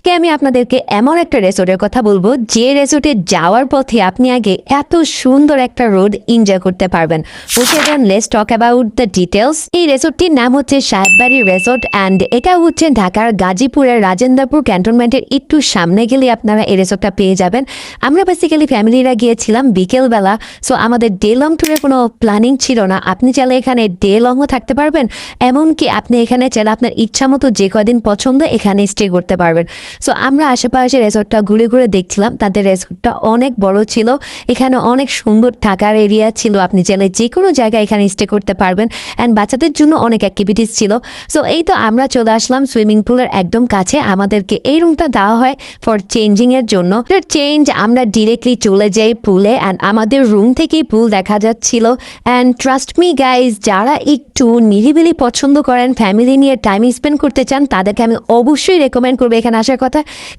আজকে আমি আপনাদেরকে এমন একটা রেসোর্টের কথা বলবো যে রেসোর্টে যাওয়ার পথে আপনি আগে এত সুন্দর একটা রোড এনজয় করতে পারবেন। Okay then let's talk about the details. এই রেসোর্টটির নাম হচ্ছে সাহেববাড়ি রেসোর্ট অ্যান্ড এটা হচ্ছে ঢাকার গাজীপুরের রাজেন্দ্রপুর ক্যান্টনমেন্টের একটু সামনে গেলে আপনারা এই রেসোর্টটা পেয়ে যাবেন। আমরা বেসিক্যালি ফ্যামিলিরা গিয়েছিলাম বিকেলবেলা, সো আমাদের ডে লং ট্যুরের কোনো প্ল্যানিং ছিল না। আপনি চাইলে এখানে ডে লংও থাকতে পারবেন, এমনকি আপনি এখানে চাইলে আপনার ইচ্ছা মতো যে কদিন পছন্দ এখানে স্টে করতে পারবেন। সো আমরা আশেপাশে রেসর্টটা ঘুরে ঘুরে দেখছিলাম। তাদের রেসর্টটা অনেক বড় ছিল, এখানে অনেক সুন্দর থাকার এরিয়া ছিল, আপনি চাইলে যে কোনো জায়গায় এখানে স্টে করতে পারবেন অ্যান্ড বাচ্চাদের জন্য অনেক অ্যাক্টিভিটিস ছিল। সো এই তো আমরা চলে আসলাম সুইমিং পুলের একদম কাছে। আমাদেরকে এই রুমটা দেওয়া হয় ফর চেঞ্জিংয়ের জন্য। চেঞ্জ আমরা ডিরেক্টলি চলে যাই পুলে অ্যান্ড আমাদের রুম থেকেই পুল দেখা যাচ্ছিল। অ্যান্ড ট্রাস্ট মি গাইজ, যারা একটু নিরিবিলি পছন্দ করেন, ফ্যামিলি নিয়ে টাইম স্পেন্ড করতে চান, তাদেরকে আমি অবশ্যই রেকমেন্ড করবো এখানে আসার কথা।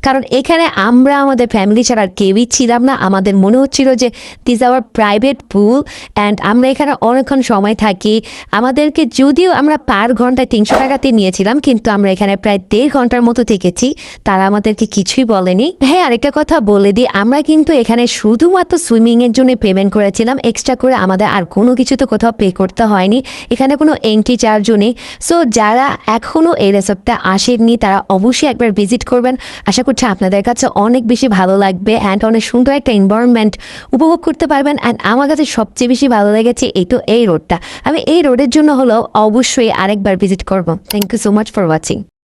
কারণ এখানে আমরা আমাদের ফ্যামিলি ছাড়া আর কেউই ছিলাম না। আমাদের মনে হচ্ছিল যে this our private pool and আমরা এখানে অনেকক্ষণ সময় থাকি। আমাদেরকে যদিও আমরা পার ঘন্টায় 300 টাকাতে নিয়েছিলাম, কিন্তু আমরা এখানে প্রায় 1.5 ঘন্টার মতো থেকেছি, তারা আমাদেরকে কিছুই বলেনি। হ্যাঁ, আরেকটা কথা বলে দিই, আমরা কিন্তু এখানে শুধুমাত্র সুইমিংয়ের জন্য পেমেন্ট করেছিলাম, এক্সট্রা করে আমাদের আর কোনো কিছু তো কোথাও পে করতে হয়নি। এখানে কোনো এন্ট্রি চার্জও নেই। সো যারা এখনও এই রেসর্টটা আসেননি তারা অবশ্যই একবার ভিজিট করবেন। আশা করছি আপনাদের কাছে অনেক বেশি ভালো লাগবে অ্যান্ড অনেক সুন্দর একটা এনভায়রনমেন্ট উপভোগ করতে পারবেন। অ্যান্ড আমার কাছে সবচেয়ে বেশি ভালো লেগেছে এই রোডটা। আমি এই রোডের জন্য হলেও অবশ্যই আরেকবার ভিজিট করবো। Thank you so much for watching.